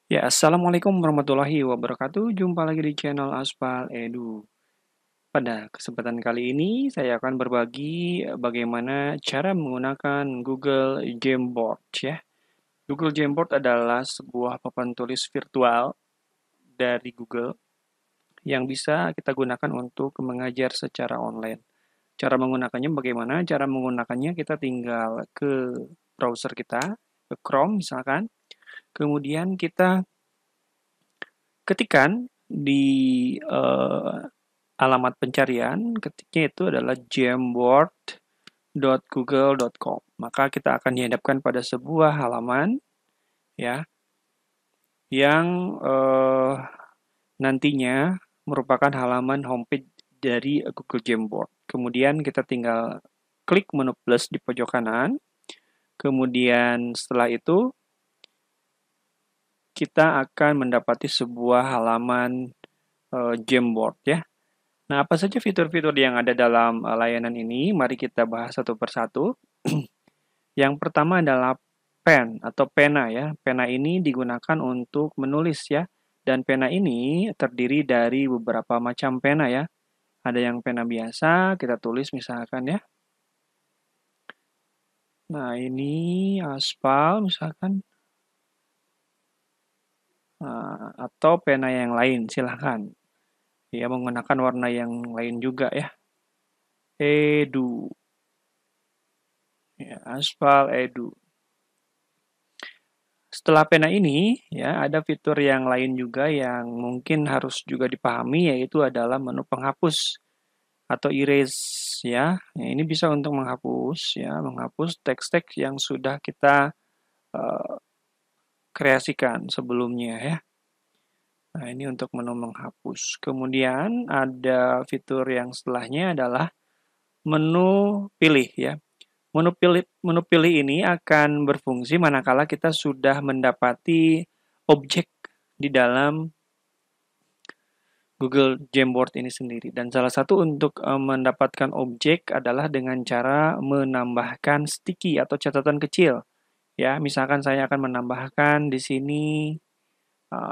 Ya, Assalamualaikum warahmatullahi wabarakatuh. Jumpa lagi di channel Aspal Edu. Pada kesempatan kali ini, saya akan berbagi bagaimana cara menggunakan Google Jamboard ya. Google Jamboard adalah sebuah papan tulis virtual dari Google yang bisa kita gunakan untuk mengajar secara online. Cara menggunakannya bagaimana? Cara menggunakannya kita tinggal ke browser kita, ke Chrome misalkan, kemudian kita ketikan di alamat pencarian, ketiknya itu adalah jamboard.google.com. Maka kita akan dihadapkan pada sebuah halaman ya yang nantinya merupakan halaman homepage dari Google Jamboard. Kemudian kita tinggal klik menu plus di pojok kanan. Kemudian setelah itu kita akan mendapati sebuah halaman Jamboard ya. Nah, apa saja fitur-fitur yang ada dalam layanan ini? Mari kita bahas satu persatu. Yang pertama adalah pen atau pena ya. Pena ini digunakan untuk menulis ya. Dan pena ini terdiri dari beberapa macam pena ya. Ada yang pena biasa, kita tulis misalkan ya. Nah, ini aspal misalkan. Atau pena yang lain, silahkan. Ya, menggunakan warna yang lain juga ya. Edu. Ya, aspal edu. Setelah pena ini, ya ada fitur yang lain juga yang mungkin harus juga dipahami, yaitu adalah menu penghapus atau erase ya. Ya, ini bisa untuk menghapus ya, menghapus teks-teks yang sudah kita uh, kreasikan sebelumnya ya. Nah, ini untuk menu menghapus. Kemudian ada fitur yang setelahnya adalah menu pilih ya. Menu pilih ini akan berfungsi manakala kita sudah mendapati objek di dalam Google Jamboard ini sendiri. Dan salah satu untuk mendapatkan objek adalah dengan cara menambahkan sticky atau catatan kecil. Ya, misalkan saya akan menambahkan di sini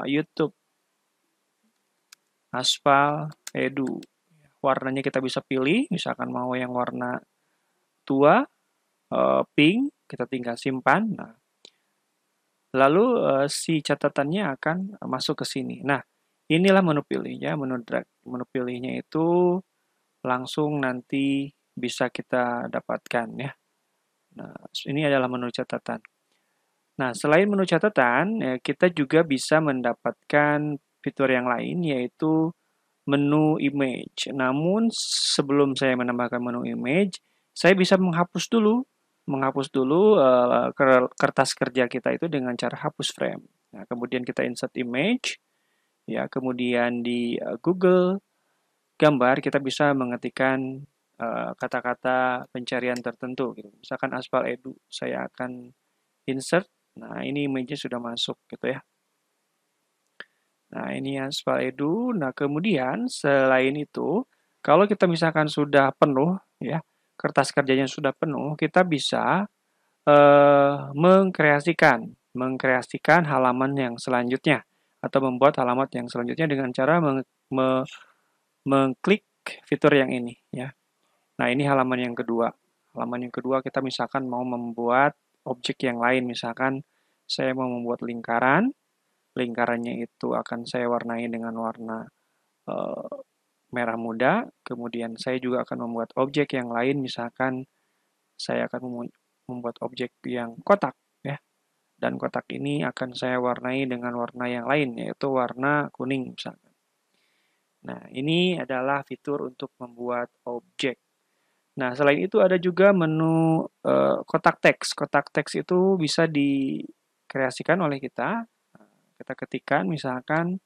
YouTube Aspal Edu. Warnanya kita bisa pilih, misalkan mau yang warna tua, pink, kita tinggal simpan. Nah, lalu si catatannya akan masuk ke sini. Nah, inilah menu pilihnya, menu drag. Menu pilihnya itu langsung nanti bisa kita dapatkan ya. Nah, ini adalah menu catatan. Nah, selain menu catatan, ya, kita juga bisa mendapatkan fitur yang lain yaitu menu image. Namun sebelum saya menambahkan menu image, saya bisa menghapus dulu kertas kerja kita itu dengan cara hapus frame. Nah, kemudian kita insert image, ya, kemudian di Google gambar kita bisa mengetikkan kata-kata pencarian tertentu gitu. Misalkan aspal edu, saya akan insert. Nah, ini image sudah masuk gitu ya. Nah, ini aspal edu. Nah, kemudian selain itu, kalau kita misalkan sudah penuh ya, kertas kerjanya sudah penuh, kita bisa mengkreasikan halaman yang selanjutnya atau membuat halaman yang selanjutnya dengan cara mengklik fitur yang ini ya. Nah, ini halaman yang kedua. Halaman yang kedua kita misalkan mau membuat objek yang lain, misalkan saya mau membuat lingkaran, lingkarannya itu akan saya warnai dengan warna eh, merah muda, kemudian saya juga akan membuat objek yang lain, misalkan saya akan membuat objek yang kotak ya, dan kotak ini akan saya warnai dengan warna yang lain, yaitu warna kuning misalkan. Nah, ini adalah fitur untuk membuat objek. Nah, selain itu ada juga menu kotak teks. Kotak teks itu bisa dikreasikan oleh kita. Kita ketikkan misalkan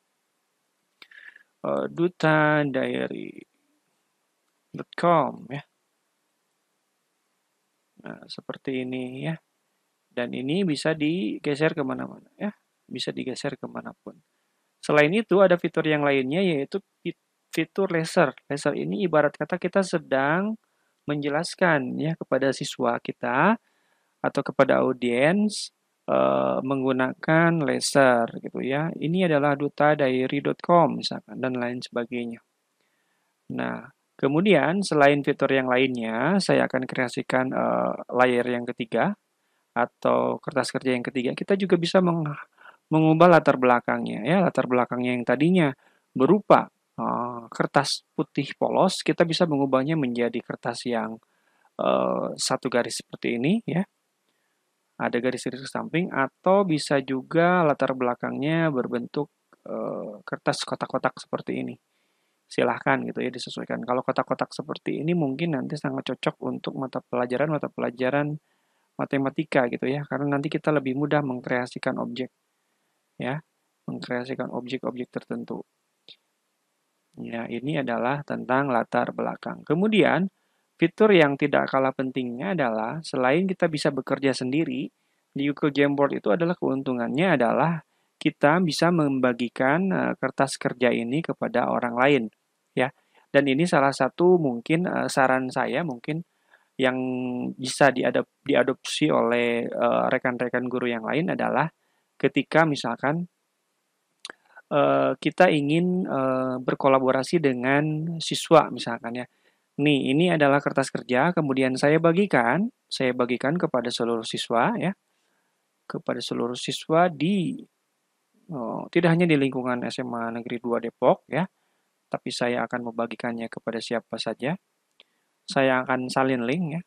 dutadiary.com ya. Nah, seperti ini ya. Dan ini bisa digeser kemana-mana ya. Bisa digeser kemanapun. Selain itu ada fitur yang lainnya yaitu fitur laser. Laser ini ibarat kata kita sedang menjelaskan ya kepada siswa kita atau kepada audiens menggunakan laser gitu ya. Ini adalah dutadiary.com misalkan dan lain sebagainya. Nah, kemudian selain fitur yang lainnya, saya akan kreasikan layer yang ketiga atau kertas kerja yang ketiga. Kita juga bisa mengubah latar belakangnya ya. Latar belakangnya yang tadinya berupa kertas putih polos, kita bisa mengubahnya menjadi kertas yang satu garis seperti ini ya. Ada garis-garis ke samping atau bisa juga latar belakangnya berbentuk kertas kotak-kotak seperti ini. Silahkan gitu ya disesuaikan. Kalau kotak-kotak seperti ini mungkin nanti sangat cocok untuk mata pelajaran matematika gitu ya, karena nanti kita lebih mudah mengkreasikan objek ya, mengkreasikan objek-objek tertentu. Ya, ini adalah tentang latar belakang. Kemudian, fitur yang tidak kalah pentingnya adalah selain kita bisa bekerja sendiri, di Google Jamboard itu adalah keuntungannya adalah kita bisa membagikan kertas kerja ini kepada orang lain, ya. Dan ini salah satu mungkin saran saya mungkin yang bisa diadopsi oleh rekan-rekan guru yang lain adalah ketika misalkan kita ingin berkolaborasi dengan siswa misalkan ya. Nih, ini adalah kertas kerja, kemudian saya bagikan kepada seluruh siswa ya, kepada seluruh siswa tidak hanya di lingkungan SMA Negeri 2 Depok ya, tapi saya akan membagikannya kepada siapa saja. Saya akan salin link ya,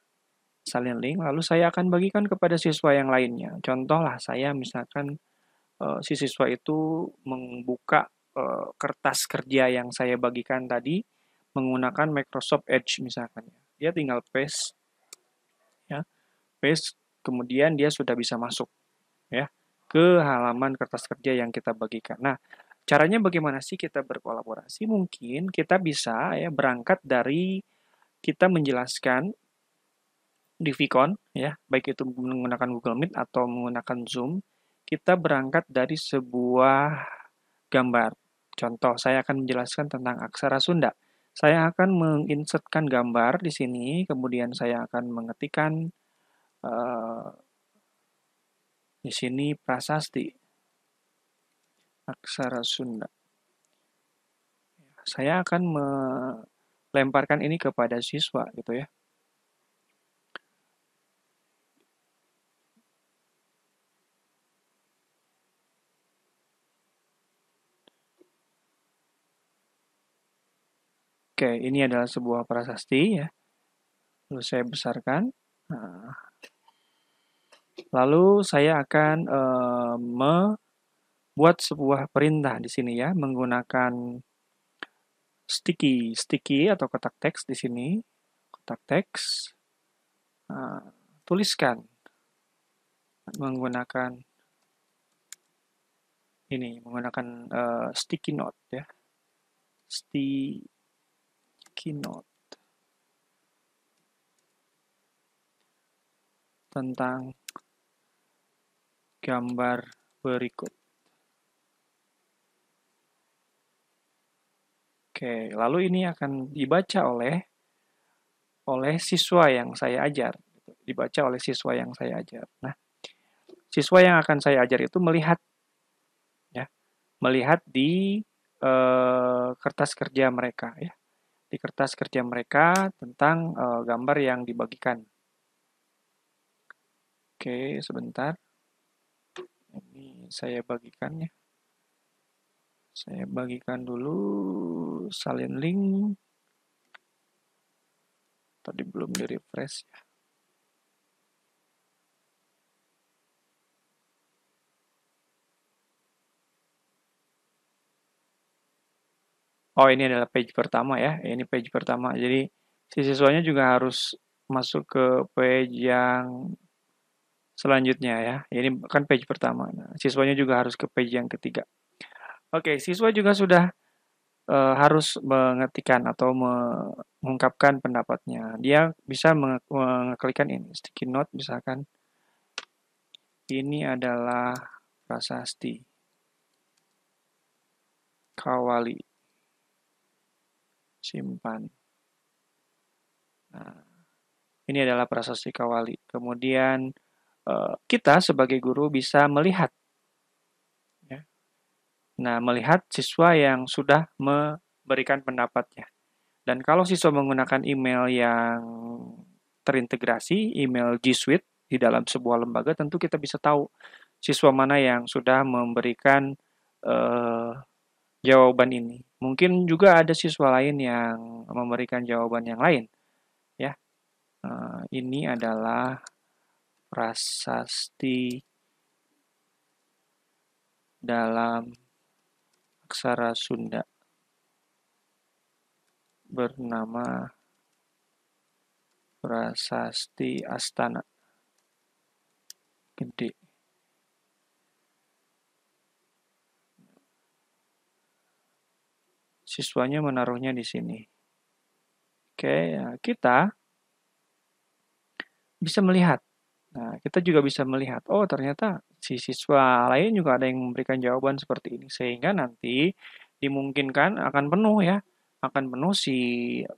salin link, lalu saya akan bagikan kepada siswa yang lainnya. Contoh lah, saya misalkan si siswa itu membuka kertas kerja yang saya bagikan tadi menggunakan Microsoft Edge misalkan. Dia tinggal paste ya, paste kemudian dia sudah bisa masuk ya ke halaman kertas kerja yang kita bagikan. Nah, caranya bagaimana sih kita berkolaborasi? Mungkin kita bisa ya berangkat dari kita menjelaskan di Vicon ya, baik itu menggunakan Google Meet atau menggunakan Zoom, kita berangkat dari sebuah gambar. Contoh, saya akan menjelaskan tentang aksara Sunda. Saya akan menginsertkan gambar di sini, kemudian saya akan mengetikkan eh, di sini prasasti aksara Sunda. Saya akan melemparkan ini kepada siswa gitu ya. Oke, ini adalah sebuah prasasti ya. Lalu saya besarkan. Nah, lalu saya akan membuat sebuah perintah di sini ya, menggunakan sticky atau kotak teks di sini. Kotak teks. Nah, tuliskan menggunakan ini, menggunakan sticky note ya. Sticky note tentang gambar berikut. Oke, lalu ini akan dibaca oleh siswa yang saya ajar. Dibaca oleh siswa yang saya ajar. Nah, siswa yang akan saya ajar itu melihat ya, melihat di kertas kerja mereka ya, di kertas kerja mereka tentang gambar yang dibagikan. Oke, sebentar. Ini saya bagikan ya. Saya bagikan dulu salin link. Tadi belum di-refresh ya. Oh, ini adalah page pertama ya. Ini page pertama. Jadi si siswanya juga harus masuk ke page yang selanjutnya ya. Ini kan page pertama. Nah, siswanya juga harus ke page yang ketiga. Oke, siswa juga sudah harus mengetikkan atau mengungkapkan pendapatnya. Dia bisa mengeklikkan ini, sticky note misalkan. Ini adalah prasasti Kawali. Simpan. Nah, ini adalah prasasti Kawali. Kemudian kita sebagai guru bisa melihat, ya. Nah, melihat siswa yang sudah memberikan pendapatnya. Dan kalau siswa menggunakan email yang terintegrasi, email G Suite di dalam sebuah lembaga, tentu kita bisa tahu siswa mana yang sudah memberikan eh, jawaban ini. Mungkin juga ada siswa lain yang memberikan jawaban yang lain, ya. Ini adalah prasasti dalam aksara Sunda bernama Prasasti Astana Gede. Siswanya menaruhnya di sini. Oke, ya, kita bisa melihat. Nah, kita juga bisa melihat, oh ternyata si siswa lain juga ada yang memberikan jawaban seperti ini. Sehingga nanti dimungkinkan akan penuh ya, akan penuh si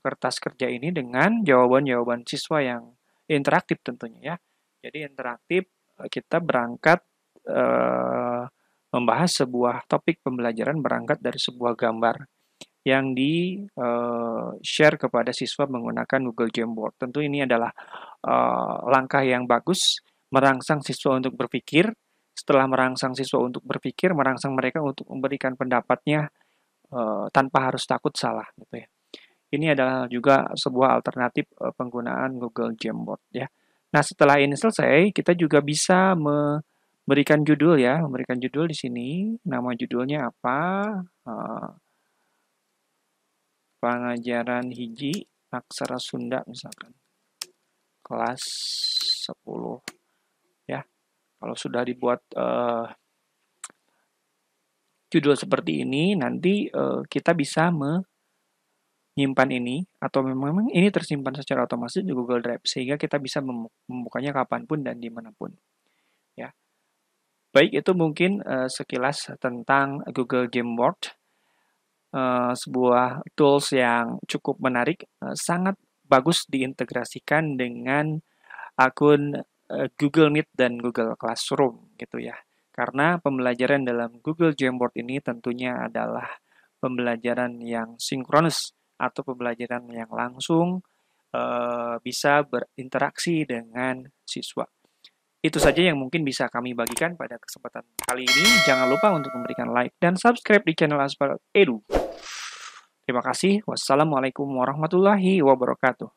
kertas kerja ini dengan jawaban-jawaban siswa yang interaktif tentunya ya. Jadi interaktif, kita berangkat eh, membahas sebuah topik pembelajaran berangkat dari sebuah gambar yang di-share kepada siswa menggunakan Google Jamboard. Tentu ini adalah langkah yang bagus, merangsang siswa untuk berpikir. Setelah merangsang siswa untuk berpikir, merangsang mereka untuk memberikan pendapatnya tanpa harus takut salah, gitu ya. Ini adalah juga sebuah alternatif penggunaan Google Jamboard, ya. Nah, setelah ini selesai, kita juga bisa memberikan judul ya, memberikan judul di sini. Nama judulnya apa? Eh, Pengajaran hiji aksara Sunda misalkan. Kelas 10 ya. Kalau sudah dibuat judul seperti ini, nanti kita bisa menyimpan ini atau memang ini tersimpan secara otomatis di Google Drive sehingga kita bisa membukanya kapanpun dan dimanapun. Ya, baik itu mungkin sekilas tentang Google Jamboard, sebuah tools yang cukup menarik, sangat bagus diintegrasikan dengan akun Google Meet dan Google Classroom gitu ya. Karena pembelajaran dalam Google Jamboard ini tentunya adalah pembelajaran yang sinkronus atau pembelajaran yang langsung bisa berinteraksi dengan siswa. Itu saja yang mungkin bisa kami bagikan pada kesempatan kali ini. Jangan lupa untuk memberikan like dan subscribe di channel Aspal Edu. Terima kasih. Wassalamualaikum warahmatullahi wabarakatuh.